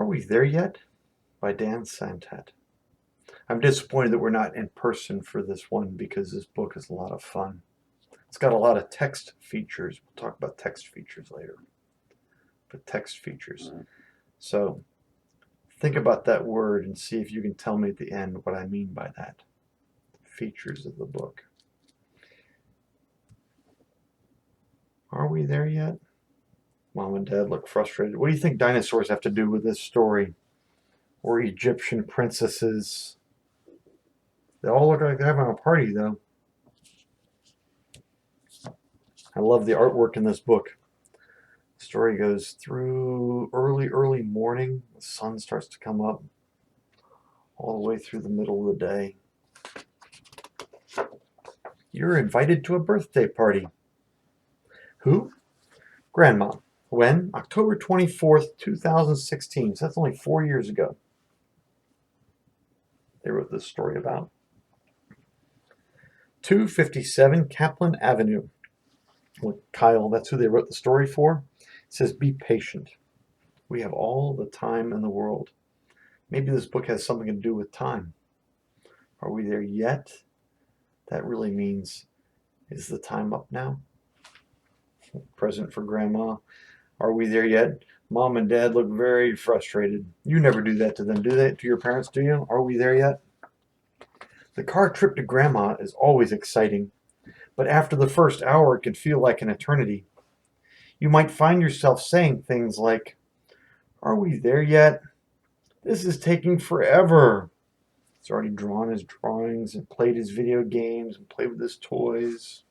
Are We There Yet? By Dan Sanat. I'm disappointed that we're not in person for this one because this book is a lot of fun. It's got a lot of text features. We'll talk about text features later. But text features. So think about that word and see if you can tell me at the end what I mean by that. Features of the book. Are we there yet? Mom and Dad look frustrated. What do you think dinosaurs have to do with this story? Or Egyptian princesses? They all look like they're having a party, though. I love the artwork in this book. The story goes through early morning. The sun starts to come up all the way through the middle of the day. You're invited to a birthday party. Who? Grandma. When? October 24th, 2016. So that's only 4 years ago. They wrote this story about. 257 Kaplan Avenue. Well, Kyle, that's who they wrote the story for. It says, be patient. We have all the time in the world. Maybe this book has something to do with time. Are we there yet? That really means, is the time up now? Present for Grandma. Are we there yet? Mom and Dad look very frustrated. You never do that to them, do they? To your parents, do you? Are we there yet? The car trip to Grandma is always exciting, but after the first hour, it can feel like an eternity. You might find yourself saying things like, are we there yet? This is taking forever. He's already drawn his drawings and played his video games and played with his toys.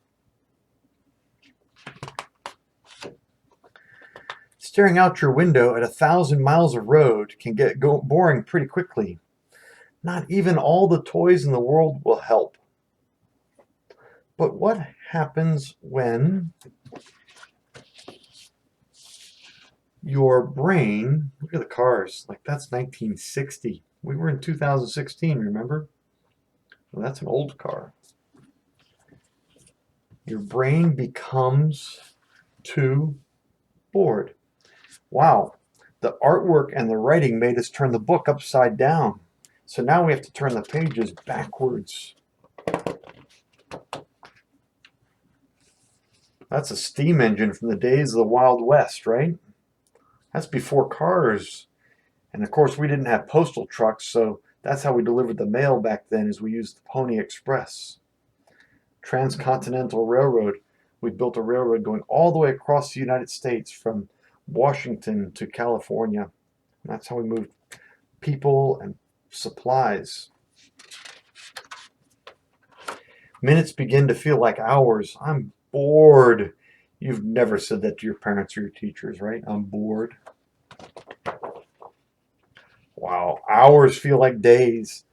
Staring out your window at 1,000 miles of road can get boring pretty quickly. Not even all the toys in the world will help. But what happens when your brain, look at the cars, like that's 1960. We were in 2016, remember? Well, that's an old car. Your brain becomes too bored. Wow, the artwork and the writing made us turn the book upside down. So now we have to turn the pages backwards. That's a steam engine from the days of the Wild West, right? That's before cars. And of course, we didn't have postal trucks, so that's how we delivered the mail back then, is we used the Pony Express. Transcontinental Railroad. We built a railroad going all the way across the United States from Washington to California. And that's how we moved people and supplies. Minutes begin to feel like hours. I'm bored. You've never said that to your parents or your teachers, right? I'm bored. Wow, hours feel like days.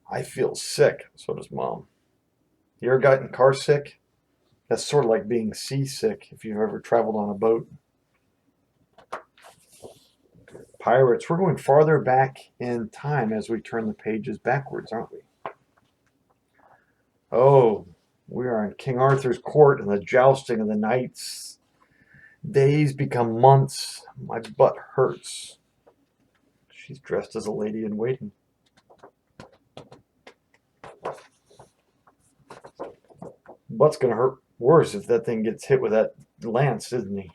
I feel sick. So does Mom. You ever gotten car sick? That's sort of like being seasick if you've ever traveled on a boat. Pirates, we're going farther back in time as we turn the pages backwards, aren't we? Oh, we are in King Arthur's court and the jousting of the knights. Days become months. My butt hurts. She's dressed as a lady in waiting. Butt's going to hurt worse if that thing gets hit with that lance, isn't he?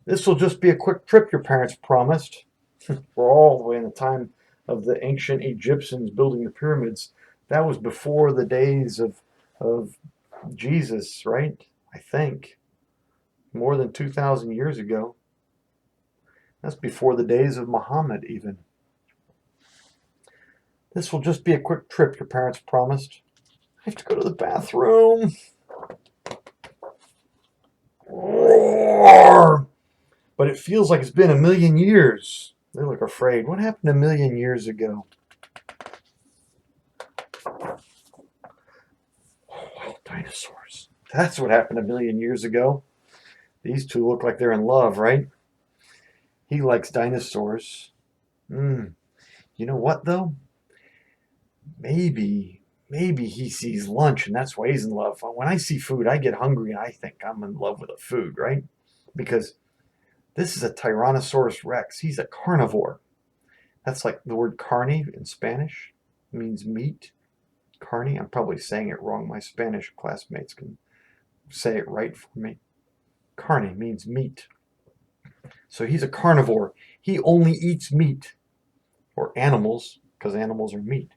This will just be a quick trip, your parents promised. We're all the way in the time of the ancient Egyptians building the pyramids. That was before the days of Jesus, right? I think. More than 2,000 years ago. That's before the days of Muhammad, even. This will just be a quick trip, your parents promised. I have to go to the bathroom. Roar! But it feels like it's been a million years. They look afraid. What happened a million years ago? Oh, wild dinosaurs. That's what happened a million years ago. These two look like they're in love, right? He likes dinosaurs. You know what, though? Maybe he sees lunch and that's why he's in love. When I see food, I get hungry and I think I'm in love with the food, right? Because This is a Tyrannosaurus Rex. He's a carnivore. That's like the word carne in Spanish. It means meat. Carne. I'm probably saying it wrong. My Spanish classmates can say it right for me. Carne means meat. So he's a carnivore. He only eats meat, or animals, because animals are meat.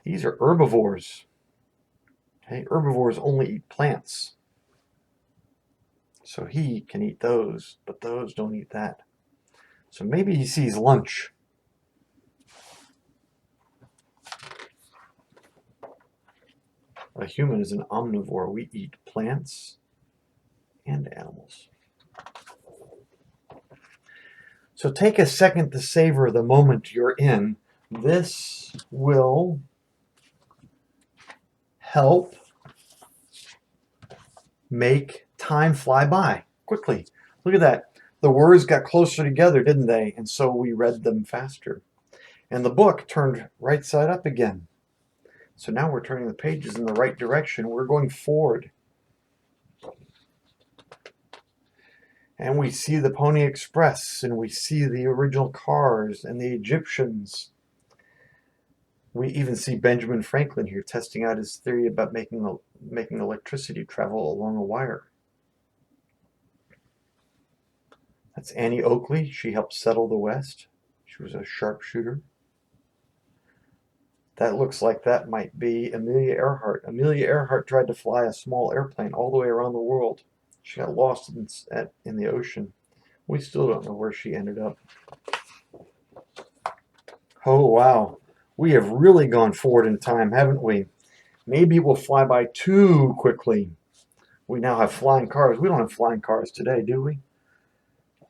These are herbivores. Okay, herbivores only eat plants. So he can eat those, but those don't eat that. So maybe he sees lunch. A human is an omnivore. We eat plants and animals. So take a second to savor the moment you're in. This will help make time fly by quickly. Look at that. The words got closer together, didn't they? And so we read them faster. And the book turned right side up again. So now we're turning the pages in the right direction. We're going forward. And we see the Pony Express, and we see the original cars and the Egyptians. We even see Benjamin Franklin here testing out his theory about making electricity travel along a wire. That's Annie Oakley. She helped settle the West. She was a sharpshooter. That looks like that might be Amelia Earhart. Amelia Earhart tried to fly a small airplane all the way around the world. She got lost in the ocean. We still don't know where she ended up. Oh, wow. We have really gone forward in time, haven't we? Maybe we'll fly by too quickly. We now have flying cars. We don't have flying cars today, do we?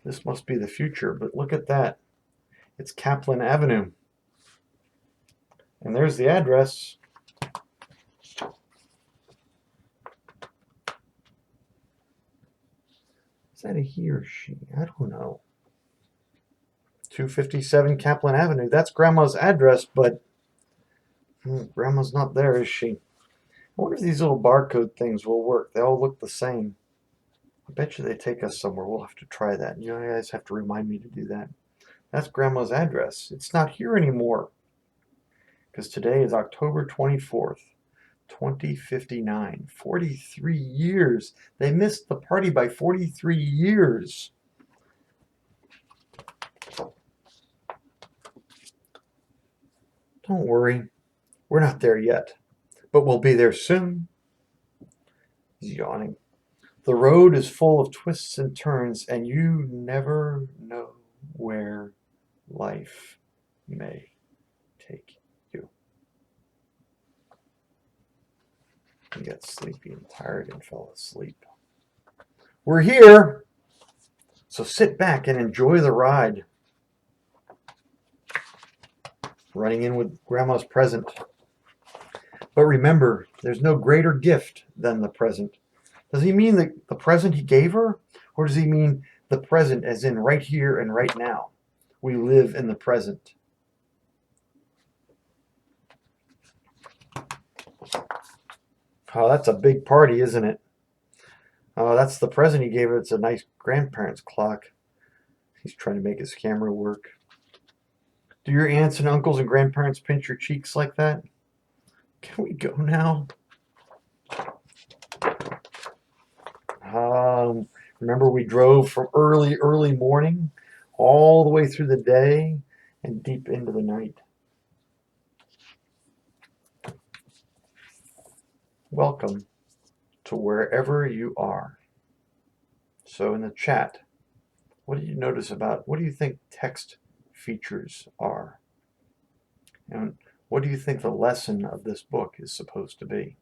This must be the future, but look at that. It's Kaplan Avenue. And there's the address. Is that a he or she? I don't know. 257 Kaplan Avenue. That's Grandma's address, but Grandma's not there, is she? I wonder if these little barcode things will work. They all look the same. I bet you they take us somewhere. We'll have to try that. You guys have to remind me to do that. That's Grandma's address. It's not here anymore. Because today is October 24th, 2059. 43 years. They missed the party by 43 years. Don't worry. We're not there yet. But we'll be there soon. He's yawning. The road is full of twists and turns, and you never know where life may take you. He got sleepy and tired and fell asleep. We're here, so sit back and enjoy the ride. Running in with Grandma's present. But remember, there's no greater gift than the present. Does he mean the present he gave her? Or does he mean the present as in right here and right now? We live in the present. Oh, that's a big party, isn't it? Oh, that's the present he gave her. It's a nice grandparents' clock. He's trying to make his camera work. Do your aunts and uncles and grandparents pinch your cheeks like that? Can we go now? Remember we drove from early morning all the way through the day and deep into the night. Welcome to wherever you are. So in the chat, what do you think text features are? And what do you think the lesson of this book is supposed to be?